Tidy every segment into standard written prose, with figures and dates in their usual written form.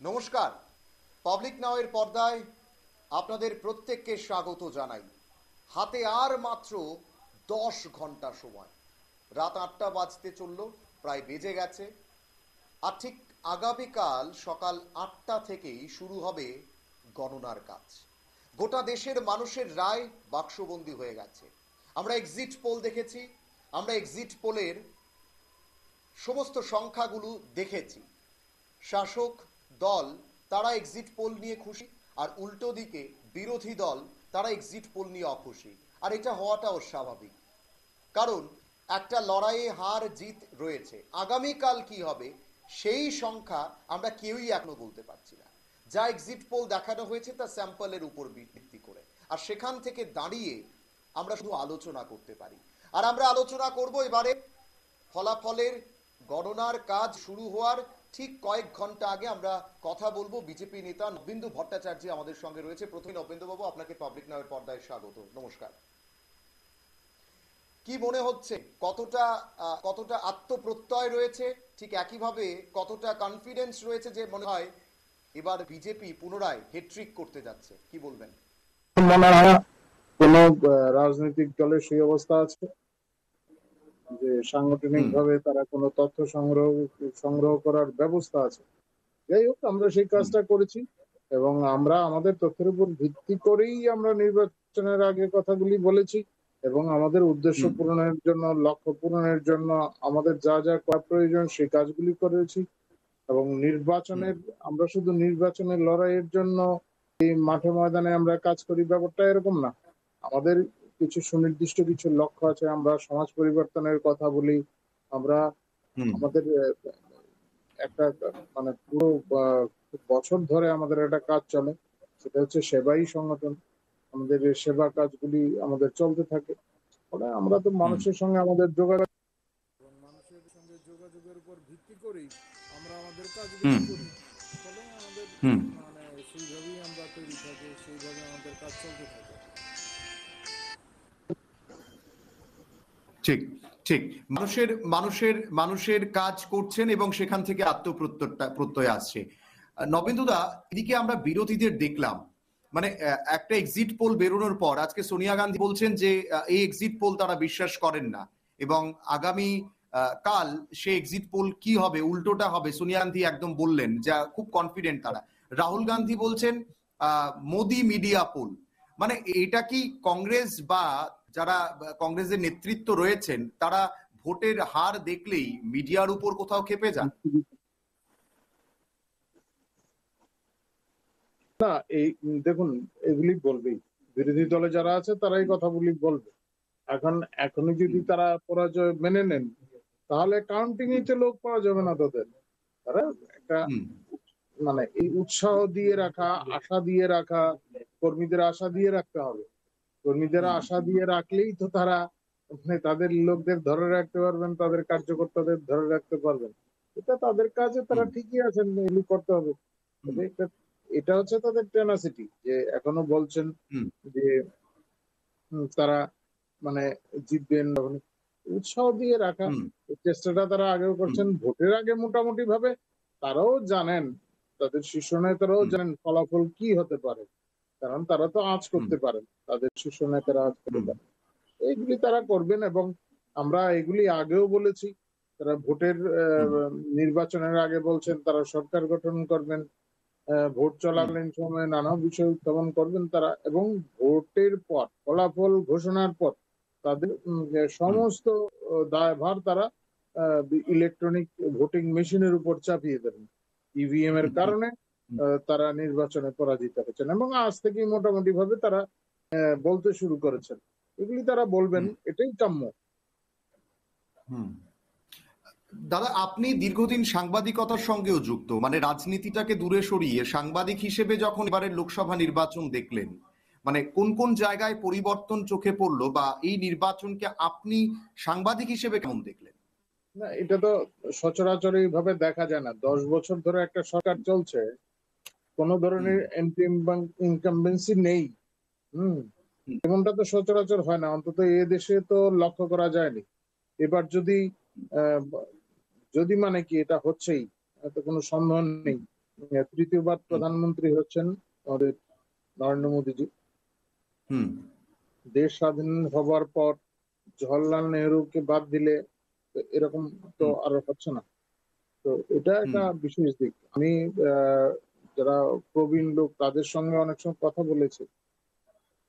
নমস্কার। পাবলিক নাওয়ের পর্দায় আপনাদের প্রত্যেককে স্বাগত জানাই। হাতে আর মাত্র 10 ঘন্টা সময়। রাত 8টা বাজতে চলল, প্রায় বেজে গেছে। আর ঠিক আগামীকাল সকাল 8টা থেকেই শুরু হবে গণনার কাজ। গোটা দেশের মানুষের রায় বাক্সবন্দী হয়ে গেছে। আমরা এক্সিট পোল দেখেছি, আমরা এক্সিট পোলের সমস্ত সংখ্যাগুলো দেখেছি। শাসক দল তারা এক্সিট পোল নিয়ে খুশি, আর উল্টো দিকে বিরোধী দল তারা এক্সিট পোল নিয়ে অখুশি। আর এটা হওয়াটাও স্বাভাবিক, কারণ একটা লড়াইয়ে হার জিত রয়েছে। আগামীকাল কি হবে সেই সংখ্যা আমরা কেউই এখনো বলতে পারছি না। যা এক্সিট পোল দেখানো হয়েছে তা স্যাম্পলের উপর ভিত্তি করে, আর সেখান থেকে দাঁড়িয়ে আমরা শুধু আলোচনা করতে পারি। আর আমরা আলোচনা করব এবারে ফলাফলের গণনার কাজ শুরু হওয়ার ঠিক কয়েক ঘন্টা আগে। আমরা কথা বলবো বিজেপি নেতা নবেন্দু ভট্টাচার্য আমাদের সঙ্গে রয়েছে। প্রথমে নবেন্দু বাবু, আপনাকে পাবলিক নাওয়ের পর্দায় স্বাগত। নমস্কার। কি মনে হচ্ছে, কতটা আত্মপ্রত্যয় রয়েছে, ঠিক একইভাবে কতটা কনফিডেন্স রয়েছে যে মনে হয় এবার বিজেপি পুনরায় হ্যাট্রিক করতে যাচ্ছে? কি বলবেন? মনে হয় কোন রাজনৈতিক দলের সেই অবস্থা আছে যে সাংগঠনিক ভাবে তারা কোনো তথ্য সংগ্রহ করার ব্যবস্থা আছে? যাই হোক, আমরা সেই কাজটা করেছি এবং আমরা আমাদের তথ্যের উপর ভিত্তি করেই আমরা নির্বাচনের আগে কথাগুলি বলেছি এবং আমাদের উদ্দেশ্য পূরণের জন্য, লক্ষ্য পূরণের জন্য আমাদের যা যা করা প্রয়োজন সেই কাজগুলি করেছি। এবং আমরা শুধু নির্বাচনের লড়াইয়ের জন্য এই মাঠে ময়দানে আমরা কাজ করি, ব্যাপারটা এরকম না। আমাদের কিছু সুনির্দিষ্ট কিছু লক্ষ্য আছে। আমরা সমাজ পরিবর্তনের কথা বলি। আমরা আমাদের একটা মানে পুরো বছর ধরে আমাদের একটা কাজ চলে, সেটা হচ্ছে সেবাই সংগঠন। আমাদের এই সেবা কাজগুলি আমাদের চলতে থাকে। ফলে আমরা তো মানুষের সঙ্গে যোগাযোগের উপর ভিত্তি করেই আমরা আমাদের কাজগুলি করি। ফলে আমাদের সেইভাবেই আমরা তৈরি থাকি, সেইভাবে আমাদের কাজ চলতে থাকে। ঠিক, ঠিক। মানুষের মানুষের মানুষের কাজ করছেন এবং সেখান থেকে প্রত্যয় আসছে। নবেন্দুদা, এদিকে আমরা বিরোধীদের দেখলাম, মানে একটা এক্সিট পোল বেরোনোর পর আজকে সোনিয়া গান্ধী বলছেন যে এই এক্সিট পোল তারা বিশ্বাস করেন না এবং আগামী কাল সে এক্সিট পোল কি হবে, উল্টোটা হবে। সোনিয়া গান্ধী একদম বললেন, যা খুব কনফিডেন্ট তারা। রাহুল গান্ধী বলছেন মোদি মিডিয়া পোল। মানে এটা কি কংগ্রেস বা যারা কংগ্রেসের নেতৃত্ব রয়েছেন তারা ভোটের হার দেখলেই মিডিয়ার উপর কোথাও খেপে যান? না, এই দেখুন, এগুলি বলবেই বিরোধী দলে যারা আছে, তারাই কথাগুলি বলবে। এখনই যদি তারা পরাজয় মেনে নেন, তাহলে কাউন্টিং এ লোক পাওয়া যাবে না তাদের। তারা একটা এই উৎসাহ দিয়ে রাখা, আশা দিয়ে রাখা, কর্মীদের আশা দিয়ে রাখতে হবে। কর্মীদের আশা দিয়ে রাখলেই তো তারা তাদের লোকদের ধরে রাখতে পারবেন, তাদের কার্যকর্তাদের ধরে রাখতে পারবেন। এটা তাদের কাজে তারা ঠিকই আছেন, এগুলি করতে হবে। এটা হচ্ছে তাদের টেনাসিটি, যে এখনো বলছেন যে তারা জিতবেন। উৎসাহ দিয়ে রাখা চেষ্টাটা তারা আগেও করছেন। ভোটের আগে মোটামুটি ভাবে তারাও জানেন, তাদের শীর্ষ নেতারাও জানেন ফলাফল কি হতে পারে, কারণ তারা তো আঁচ করতে পারেন, তাদের শীর্ষ নেতারা আঁচ করতে পারেন। এইগুলি তারা করবেন এবং আমরা এগুলি আগেও বলেছি। তারা ভোটের নির্বাচনের আগে বলছেন তারা সরকার গঠন করবেন, ভোট চলাকালীন সময়ে নানা বিষয় উত্থাপন করবেন তারা, এবং ভোটের পর ফলাফল ঘোষণার পর তাদের সমস্ত দায়ভার তারা ইলেকট্রনিক ভোটিং মেশিনের উপর চাপিয়ে দেবেন। ইভিএম এর কারণে তারা নির্বাচনে পরাজিত হয়েছেন এবং আজ থেকেই মোটামুটি ভাবে তারা বলতে শুরু করেছেন। এগুলি তারা বলবেন, এটাই কাম্য। দাদা, আপনি দীর্ঘদিন সাংবাদিকতার সঙ্গেও যুক্ত, মানে রাজনীতিটাকে দূরে সরিয়ে সাংবাদিক হিসেবে যখন এবারের লোকসভা নির্বাচন দেখলেন, মানে কোন কোন জায়গায় পরিবর্তন চোখে পড়লো, বা এই নির্বাচনকে আপনি সাংবাদিক হিসেবে কেমন দেখলেন? না, এটা তো সচরাচর এইভাবে দেখা যায় না। 10 বছর ধরে একটা সরকার চলছে, কোন ধরনের ইনকামবেন্সি নেই। এমনটা তো সচরাচর হয় না, অন্তত এ দেশে তো লক্ষ্য করা যায়নি। এবার যদি কি এটা হচ্ছেই, এত কোনো সন্দেহ নেই। তৃতীয়বার প্রধানমন্ত্রী হচ্ছেন আমাদের নরেন্দ্র মোদীজি। হুম দেশ স্বাধীন হবার পর জওহরলাল নেহরুকে বাদ দিলে এরকম তো হুম আর হচ্ছে না। তো এটা একটা হুম বিশেষ দিক। আমি যারা প্রবীণ লোক তাদের সঙ্গে অনেক সময় কথা বলেছি,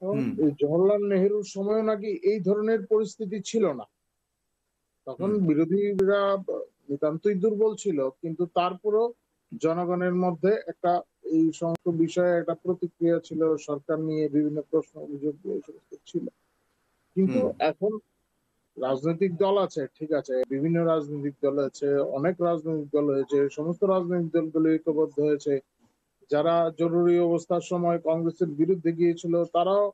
এবং হুম এই জওহরলাল নেহরুর সময় নাকি এই ধরনের পরিস্থিতি ছিল না। তখন হুম বিরোধীরা নিতান্তই দুর্বল ছিল, কিন্তু তারপরও জনগণের মধ্যে একটা এই সমস্ত বিষয়ে একটা প্রতিক্রিয়া ছিল, সরকার নিয়ে বিভিন্ন প্রশ্ন অভিযোগ এই সমস্ত ছিল। কিন্তু হুম এখন রাজনৈতিক দল আছে, ঠিক আছে, বিভিন্ন রাজনৈতিক দল আছে, অনেক রাজনৈতিক দল হয়েছে, সমস্ত রাজনৈতিক দলগুলো ঐক্যবদ্ধ হয়েছে। যারা জরুরি অবস্থার সময় কংগ্রেসের বিরুদ্ধে গিয়েছিল তারাও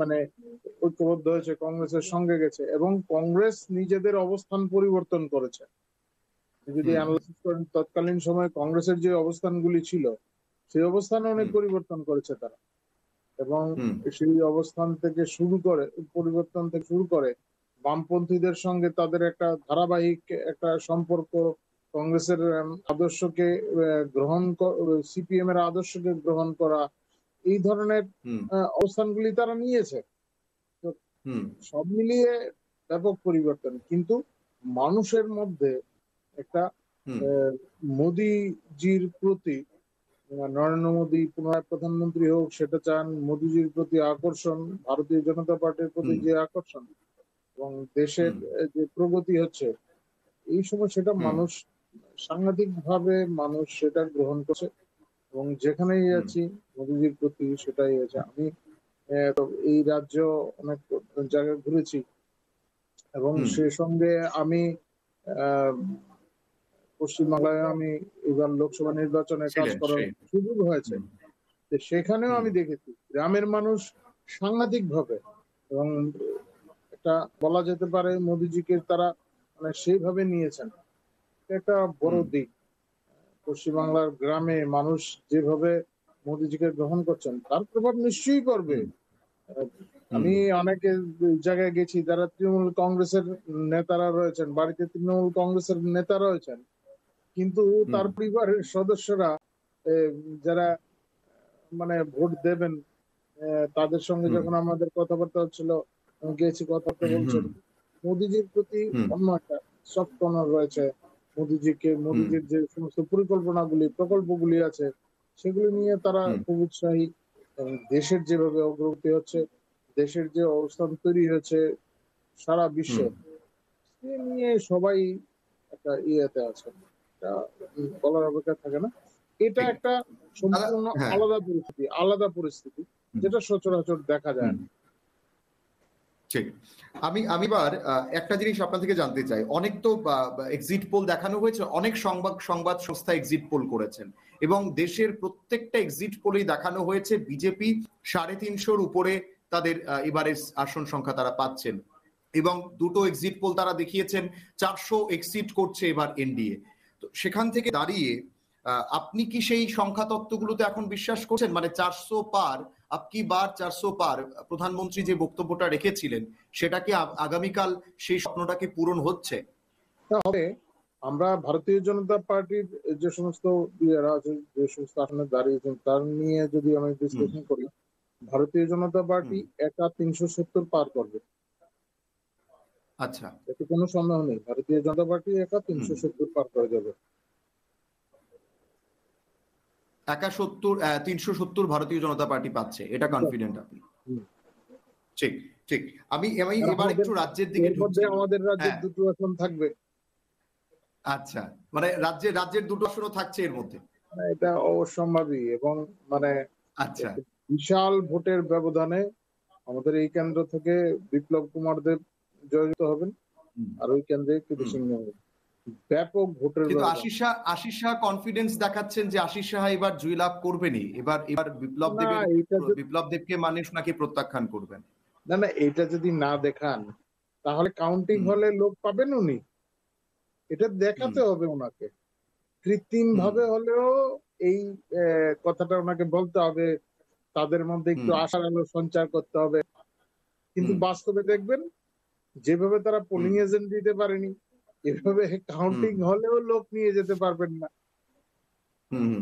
মানে ঐক্যবদ্ধ হয়েছে, কংগ্রেসের সঙ্গে গেছে, এবং কংগ্রেস নিজেদের অবস্থান পরিবর্তন করেছে। যদি হুম অ্যানালাইসিস করেন তৎকালীন সময়ে কংগ্রেসের যে অবস্থানগুলি ছিল সেই অবস্থানে অনেক হুম পরিবর্তন করেছে তারা, এবং হুম সেই অবস্থান থেকে শুরু করে, পরিবর্তন থেকে শুরু করে বামপন্থীদের সঙ্গে তাদের একটা ধারাবাহিক একটা সম্পর্ক, কংগ্রেসের আদর্শকে গ্রহণ, সিপিএম এর আদর্শকে গ্রহণ করা, এই ধরনের হুম অবস্থানগুলি তারা নিয়েছে। তো হুম সব মিলিয়ে ব্যাপক পরিবর্তন, কিন্তু মানুষের মধ্যে একটা হুম আহ, মোদিজির প্রতি, নরেন্দ্র মোদী পুনরায় প্রধানমন্ত্রী হোক সেটা চান, মোদিজির প্রতি আকর্ষণ, ভারতীয় জনতা পার্টির প্রতি হুম যে আকর্ষণ, এবং দেশের হুম যে প্রগতি হচ্ছে এই সময়, সেটা হুম মানুষ সাংঘাতিক ভাবে মানুষ সেটা গ্রহণ করছে, এবং যেখানেই হুম যাচ্ছি মোদিজির প্রতি সেটাই হয়েছে। আমি তো এই রাজ্য অনেক জায়গায় ঘুরেছি, এবং হুম সে সঙ্গে আমি আহ পশ্চিমবাংলায় আমি এবার লোকসভা নির্বাচনে কাজ ছিলেন করার সেই সুযোগ হয়েছে। হুম তো সেখানেও হুম আমি দেখেছি গ্রামের মানুষ সাংঘাতিক ভাবে, এবং এটা বলা যেতে পারে মোদিজিকে তারা মানে সেইভাবে নিয়েছেন। এটা একটা বড় হুম দিক। পশ্চিমবাংলার গ্রামে মানুষ যেভাবে মোদিজিকে গ্রহণ করছেন তার প্রভাব নিশ্চয়ই পড়বে। হুম আহ, হুম আমি অনেক জায়গায় গেছি, যারা তৃণমূল কংগ্রেসের নেতারা রয়েছেন, বাড়িতে তৃণমূল কংগ্রেসের নেতা রয়েছেন, কিন্তু হুম তার পরিবারের সদস্যরা আহ, যারা মানে ভোট দেবেন, তাদের সঙ্গে হুম যখন আমাদের কথাবার্তা হচ্ছিল, আমি গেছি, কথাবার্তা হুম বলছেন, মোদিজির প্রতি হুম অন্য একটা সফট কর্নার রয়েছে। মোদিজিকে, হুম মোদিজির যে সমস্ত পরিকল্পনাগুলি, প্রকল্পগুলি আছে, সেগুলি নিয়ে তারা হুম খুব উৎসাহী, এবং দেশের যেভাবে অগ্রগতি হচ্ছে, দেশের যে অবস্থান তৈরি হয়েছে সারা বিশ্বে, হুম সে নিয়ে সবাই একটা ইয়েতে আছে। এটা বলার অপেক্ষা থাকে না। এটা ঠিক একটা দাদা সম্পূর্ণ হ্যাঁ আলাদা পরিস্থিতি, হুম যেটা সচরাচর দেখা যায় হুম না। ঠিক আমি আমি এবার একটা জিনিস আপনার থেকে জানতে চাই অনেক তো এক্সিট পোল দেখানো হয়েছে অনেক সংবাদ সংবাদ সংস্থা এক্সিট পোল করেছেন এবং দেশের প্রত্যেকটা এক্সিট পোলেই দেখানো হয়েছে বিজেপি 350-র উপরে তাদের এবারের আসন সংখ্যা তারা পাচ্ছেন এবং দুটো এক্সিট পোল তারা দেখিয়েছেন 400 এক্সিট করছে এবার এনডিএ। তো সেখান থেকে দাঁড়িয়ে আপনি কি সেই সংখ্যা তত্ত্বগুলোতে এখন বিশ্বাস করছেন মানে 400 পার আপকি বার 400 পার প্রধানমন্ত্রী যে বক্তব্যটা রেখেছিলেন সেটা কি আগামীকাল সেই স্বপ্নটাকে পূরণ হচ্ছে? তাহলে আমরা ভারতীয় জনতা পার্টির যে সমস্ত ইয়েরা আছে, যে সমস্ত আসনে দাঁড়িয়েছেন, তার নিয়ে যদি আমি হুম বিশ্লেষণ করি, ভারতীয় জনতা হুম পার্টি একা 370 পার করবে, আচ্ছা এতে কোনো সন্দেহ নেই। ভারতীয় জনতা পার্টি একা হুম 370 পার করে যাবে। একা 370 ভারতীয় জনতা পার্টি পাচ্ছে এটা কনফিডেন্ট আপনি? হুম। ঠিক ঠিক আমি আমি আর এবার আমাদের একটু রাজ্যের দিকে এর মধ্যে ঢুকছি। আমাদের রাজ্যের হ্যাঁ 2টো আসন থাকবে। আচ্ছা মানে রাজ্যের দুটো আসনও থাকছে এর মধ্যে? এটা অবশ্যম্ভাবী, এবং মানে আচ্ছা একটি বিশাল ভোটের ব্যবধানে আমাদের এই কেন্দ্র থেকে বিপ্লব কুমার দেব জয়যুক্ত হবেন, হুম আর ওই কেন্দ্রে কৃতি হুম সিংহ হবে। ব্যাপক ভোটের কিন্তু ব্যবধান। আশিস শাহ কনফিডেন্স দেখাচ্ছেন যে আশিস শাহ এবার জয়লাভ করবেনই, এবার এবার না এটা যদি, বিপ্লব দেবকে মানুষ নাকি প্রত্যাখ্যান করবেন। না এটা যদি না দেখান তাহলে কাউন্টিং হুম হলে লোক পাবেন উনি। এটা হুম দেখাতে হবে ওনাকে, কৃত্রিম হুম ভাবে হলেও এই কথাটা ওনাকে বলতে হবে, তাদের মধ্যে একটু হুম আশার আলো সঞ্চার করতে হবে। কিন্তু হুম বাস্তবে দেখবেন, যেভাবে তারা হুম পোলিং এজেন্ট দিতে পারেনি, এভাবে হুম কাউন্টিং হলেও লোক নিয়ে যেতে পারবেন না। হুম।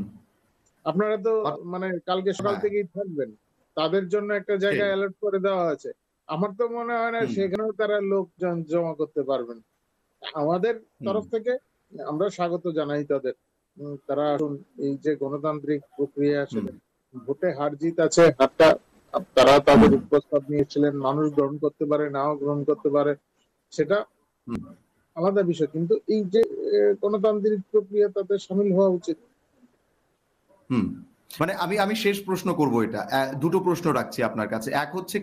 আপনারা তো আর- মানে কালকে সকাল হ্যাঁ, থেকেই থাকবেন, তাদের জন্য একটা জায়গা ঠিক। অ্যালার্ট করে দেওয়া আছে। আমার তো মনে হয় না হুম, সেখানেও তারা লোকজন জমা করতে পারবেন। আমাদের হুম, তরফ থেকে আমরা স্বাগত জানাই তাদের। তারা আসুন, এই যে গণতান্ত্রিক প্রক্রিয়া হুম, আসলে ভোটে হার জিত আছে, হারটা তারা তাদের হুম, প্রস্তাব নিয়েছিলেন, মানুষ গ্রহণ করতে পারে, নাও গ্রহণ করতে পারে, সেটা হুম, আলাদা বিষয়, কিন্তু এই যে গণতান্ত্রিক প্রক্রিয়া তাতে সামিল হওয়া উচিত। হুম। মানে আমি আমি শেষ প্রশ্ন করব, এটা দুটো প্রশ্ন রাখছি আপনার কাছে। এক হচ্ছে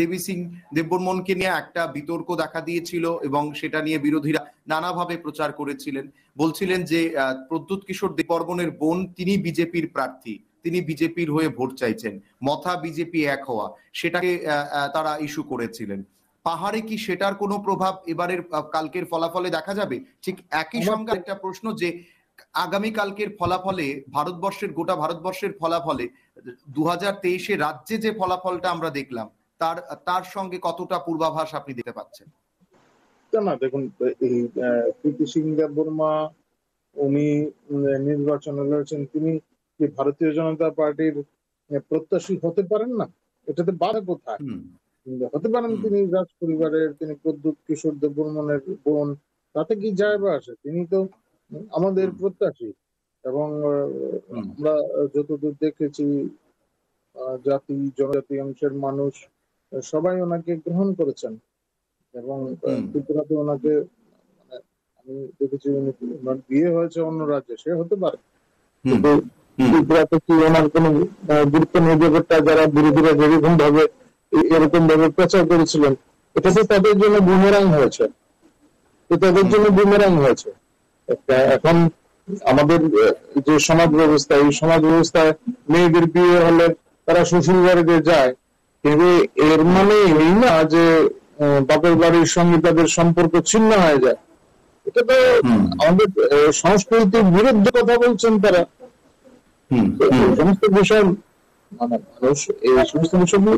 দেবী সিং দেববর্মনকে নিয়ে একটা বিতর্ক দেখা দিয়েছিল এবং সেটা নিয়ে বিরোধীরা নানাভাবে প্রচার করেছিলেন, বলছিলেন যে প্রদ্যুৎ কিশোর দেববর্মনের বোন, তিনি বিজেপির প্রার্থী, তিনি বিজেপির হয়ে ভোট চাইছেন, মথা বিজেপি এক হওয়া, সেটাকে তারা ইস্যু করেছিলেন। পাহাড়ে কি সেটার কোনো প্রভাব এবারের কালকের ফলাফলে দেখা যাবে? ঠিক একই আমার সঙ্গে তো একটা প্রশ্ন যে আগামীকালকের ফলাফলে, গোটা ভারতবর্ষের ফলাফলে 2023-এ রাজ্যে যে ফলাফলটা আমরা দেখলাম, তার তার সঙ্গে কতটা পূর্বাভাস আপনি দিতে পাচ্ছেন? না, দেখুন, এই প্রীতি সিং দেববর্মা উনি নির্বাচনে লড়েছেন, তিনি কি ভারতীয় জনতা পার্টির প্রত্যাশী হতে পারেন না? এটাতে বাধা কোথায়? হুম, হতে পারেন, হুম, তিনি রাজ পরিবারের, তিনি প্রদ্যুৎ কিশোর দেববর্মনের বোন, তাতে কি যায় বা আসে? তিনি তো আমাদের হুম, প্রত্যাশী। এবং হুম, আমরা যতদূর দেখেছি, জাতি জনজাতি অংশের মানুষ সবাই ওনাকে গ্রহণ করেছেন। এবং হুম, ত্রিপুরাতে ওনাকে, মানে আমি দেখেছি, ওনার বিয়ে হয়েছে অন্য রাজ্যে, সে হতে পারে, হুম, কিন্তু হুম, ত্রিপুরাতে কি ওনার কোনো গুরুত্ব নেই? ব্যাপারটা যারা বিরোধীরা যেরকম ভাবে এরকম ভাবে প্রচার করেছিলেন, এটা তো তাদের জন্য বুমেরাং হয়েছে, এখন আমাদের যে সমাজ ব্যবস্থা, এই সমাজ ব্যবস্থায় মেয়েদের বিয়ে হলে তারা শ্বশুর বাড়িতে যায়, কিন্তু এর মানে এই না যে বাপের বাড়ির সঙ্গে তাদের সম্পর্ক ছিন্ন হয়ে যায়। এটা তো হুম, আমাদের সংস্কৃতির বিরুদ্ধে কথা বলছেন তারা। হুম, তো হুম, এই সমস্ত বিষয়, মানে মানুষ এই সমস্ত বিষয়গুলো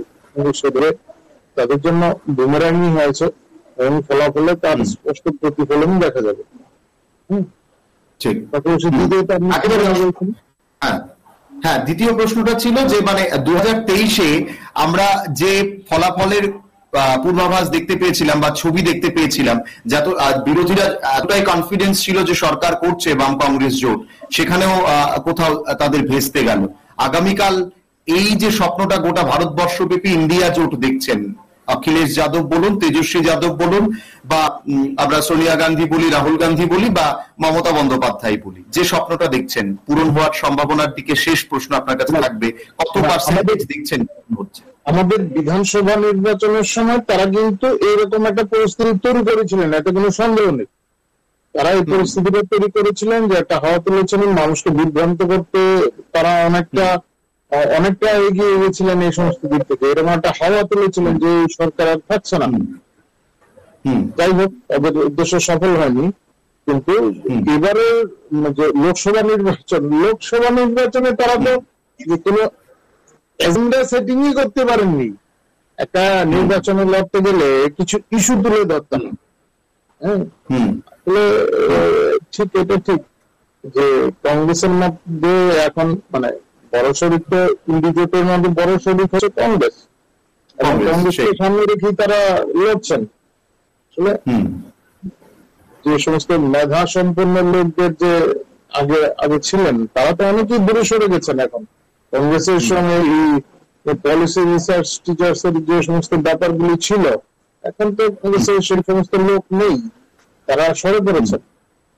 ধরে তাদের জন্য বুমেরাংই হয়েছে, এবং ফলাফলে তার হুম, স্পষ্ট প্রতিফলন দেখা যাবে। হম ঠিক। তারপরে সে হুম। দ্বিতীয়ত আপনি কি একেবারে। বলছেন? হ্যাঁ, হ্যাঁ, দ্বিতীয় প্রশ্নটা ছিল যে মানে 2023-এ আমরা যে ফলাফলের পূর্বাভাস দেখতে পেয়েছিলাম বা ছবি দেখতে পেয়েছিলাম, যত বিরোধীরা এতটাই কনফিডেন্স ছিল যে সরকার করছে বাম কংগ্রেস জোট, সেখানেও কোথাও তাদের ভেস্তে গেল। আগামীকাল এই যে স্বপ্নটা গোটা ভারতবর্ষব্যাপী ইন্ডিয়া জোট দেখছেন, অখিলেশ যাদব বলুন, তেজস্বী যাদব বলুন, বা আমরা সোনিয়া গান্ধী বলি, রাহুল গান্ধী বলি, বা মমতা বন্দ্যোপাধ্যায় বলি, যে স্বপ্নটা দেখছেন পূরণ হওয়ার সম্ভাবনার দিকে শেষ প্রশ্ন আপনার কাছে থাকবে, কত আমাদের পার্সেন্টেজ দেখছেন হচ্ছে? আমাদের বিধানসভা নির্বাচনের সময় তারা কিন্তু এইরকম একটা পরিস্থিতি তৈরি করেছিলেন, এতে কোনো সন্দেহ নেই। তারা এই হুম, পরিস্থিতিটা তৈরি করেছিলেন যে একটা হাওয়া তুলেছিলেন মানুষকে বিভ্রান্ত করতে। তারা অনেকটা এগিয়ে গেছিলেন এই সমস্ত দিক থেকে, এরকম একটা হাওয়া তুলেছিলেন হুম, যে এই সরকার আর থাকছে না। হুম, হুম, যাই হোক, তাদের উদ্দেশ্য সফল হয়নি। কিন্তু হুম, এবারে যে লোকসভা নির্বাচনে তারা তো যে কোনো এজেন্ডা সেটিংই করতে পারেননি। একটা হুম, নির্বাচনে লড়তে গেলে কিছু ইস্যু তুলে ধরতে হয়। হ্যাঁ, হুম, আসলে ঠিক, এটা ঠিক যে কংগ্রেসের মধ্যে এখন, মানে বড় শরিক তো ইন্ডিজোটের মধ্যে বড় শরিক হচ্ছে কংগ্রেস, এবং কংগ্রেস কংগ্রেসকে সেই। সামনে রেখেই তারা লড়ছেন। আসলে হুম, যে সমস্ত মেধা সম্পন্ন লোকদের যে আগে আগে ছিলেন, তারা তো অনেকেই দূরে সরে গেছেন এখন। কংগ্রেসের হুম, সঙ্গে এই পলিসি রিসার্চ টিচার্স এর যে সমস্ত ব্যাপারগুলি ছিল, এখন তো কংগ্রেসের সেই সমস্ত লোক নেই, তারা সরে হুম, পড়েছেন।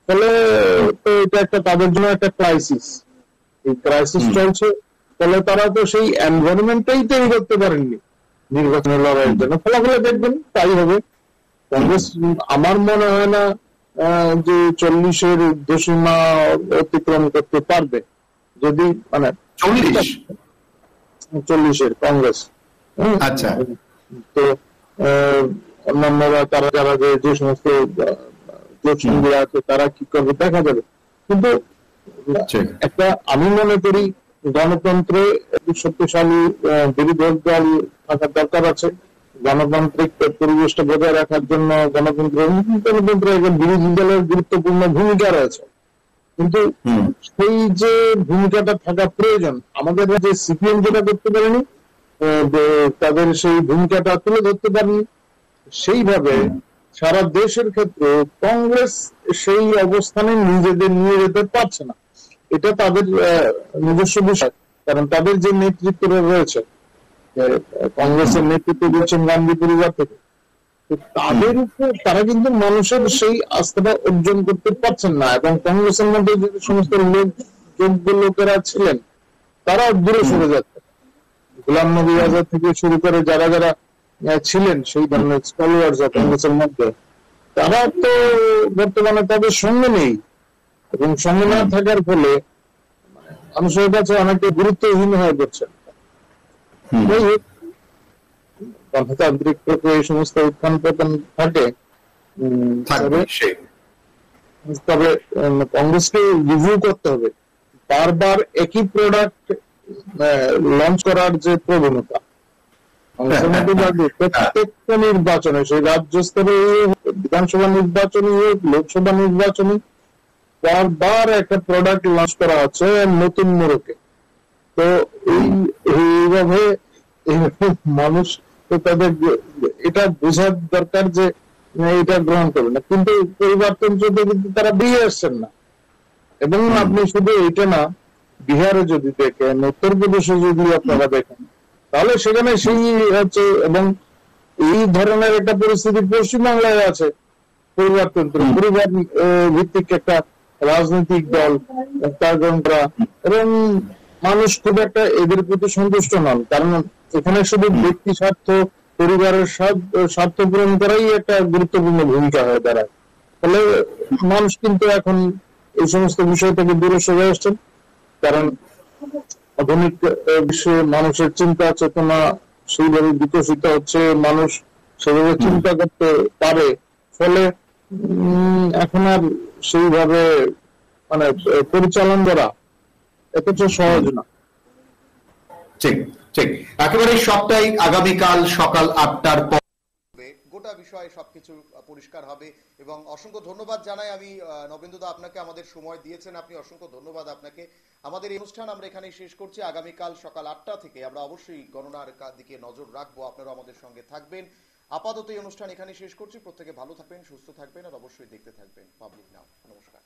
ফলে হুম, তো এটা একটা তাদের জন্য একটা ক্রাইসিস, এই ক্রাইসিস হুম, চলছে। ফলে তারা তো সেই এনভায়রনমেন্টটাই তৈরি করতে পারেননি নির্বাচনের লড়াইয়ের হুম, জন্য। ফলাফলে দেখবেন তাই হবে। হুম। কংগ্রেস, আমার মনে হয় না যে 40-এর ঊর্ধ্বসীমা অতিক্রম করতে পারবে। যদি মানে 40? 40-এর কংগ্রেস, হম, আচ্ছা। তো আহ, অন্যান্যরা, তারা যারা যে সমস্ত জোট হুম, সঙ্গীরা আছে, তারা কি করবে দেখা যাবে। কিন্তু ঠিক। একটা, আমি মনে করি গণতন্ত্রে একটি শক্তিশালী বিরোধী দল থাকার দরকার আছে। গণতান্ত্রিক পরিবেশটা বজায় রাখার জন্য গণতন্ত্রের একজন বিরোধী দলের গুরুত্বপূর্ণ ভূমিকা রয়েছে। কিন্তু হুম সেই যে ভূমিকাটা থাকা প্রয়োজন, আমাদের যে সিপিএম যেটা করতে পারেনি, তাদের সেই ভূমিকাটা তুলে ধরতে পারেনি, সেইভাবে হুম সারা দেশের ক্ষেত্রে কংগ্রেস সেই অবস্থানে নিজেদের নিয়ে যেতে পারছে না। এটা তাদের নিজস্ব বিষয়, কারণ তাদের যে নেতৃত্বরা রয়েছে, হুম কংগ্রেসের নেতৃত্ব দিচ্ছেন গান্ধী পরিবার থেকে, তো হুম তাদের উপর তারা কিন্তু মানুষের সেই আস্থাটা অর্জন করতে পারছেন না, এবং কংগ্রেসের মধ্যে যে সমস্ত লোক, যোগ্য লোকেরা ছিলেন, তারা দূরে হুম সরে যাচ্ছে। গোলাম নবী হুম আজাদ থেকে শুরু করে যারা যারা ছিলেন সেই হুম ধরনের স্কলার্স হুম কংগ্রেসের মধ্যে, তারা তো বর্তমানে তাদের সঙ্গে নেই, এবং সঙ্গে না হুম থাকার ফলে মানুষের কাছে অনেকে গুরুত্বহীন হয়ে পড়ছে। হুম যাই হোক, গণতান্ত্রিক প্রক্রিয়া এই সমস্ত উত্থান পতন থাকে। থাকবে তবে সে তবে কংগ্রেসকে রিভিউ করতে হবে। বারবার একই প্রোডাক্ট লঞ্চ করার যে প্রবণতা কংগ্রেসের মধ্যে লাগবে, প্রত্যেকটা নির্বাচনে, সেই রাজ্য স্তরে বিধানসভা নির্বাচনী হোক, লোকসভা নির্বাচনী, বারবার একটা প্রোডাক্ট লঞ্চ করা হচ্ছে নতুন মোড়কে। তো এই এইভাবে এইভাবে মানুষ তো তাদের এটা বোঝার দরকার যে এটা গ্রহণ করবে না, কিন্তু পরিবর্তন চলতে কিন্তু তারা বেরিয়ে আসছেন না। এবং হুম আপনি শুধু এটা না, বিহারে যদি দেখেন, উত্তরপ্রদেশে যদি হুম আপনারা দেখেন, তাহলে সেখানে সেই হচ্ছে, এবং এই ধরনের একটা পরিস্থিতি পশ্চিমবাংলায় আছে। হুম পরিবার ভিত্তিক একটা রাজনৈতিক দল কার্যক্রম করা, এবং মানুষ খুব একটা এদের প্রতি সন্তুষ্ট নন, কারণ এখানে শুধু হুম ব্যক্তি স্বার্থ, পরিবারের স্বার্থ পূরণ করাই একটা গুরুত্বপূর্ণ ভূমিকা হয়ে দাঁড়ায়। ফলে মানুষ কিন্তু এখন এই সমস্ত বিষয় থেকে দূরে সরে আসছেন, কারণ আধুনিক বিশ্বে মানুষের চিন্তা চেতনা সেইভাবে বিকশিত হচ্ছে, মানুষ সেভাবে হুম চিন্তা করতে পারে। ফলে এখন আর সেইভাবে মানে পরিচালন করা এতটা সহজ হুম না। ঠিক ঠিক একেবারে সবটাই আগামীকাল সকাল 8টার পর হবে, গোটা বিষয়ে সবকিছু পরিষ্কার হবে। এবং অসংখ্য ধন্যবাদ জানাই আমি নবেন্দুদা, আপনাকে আমাদের সময় দিয়েছেন, আপনি অসংখ্য ধন্যবাদ আপনাকে। আমাদের এই অনুষ্ঠান আমরা এখানেই শেষ করছি। আগামীকাল সকাল 8টা থেকে আমরা অবশ্যই গণনার দিকে নজর রাখবো, আপনারা আমাদের সঙ্গে থাকবেন। আপাতত এই অনুষ্ঠান এখানেই শেষ করছি। প্রত্যেকে ভালো থাকবেন, সুস্থ থাকবেন, আর অবশ্যই দেখতে থাকবেন পাবলিক নাও। নমস্কার।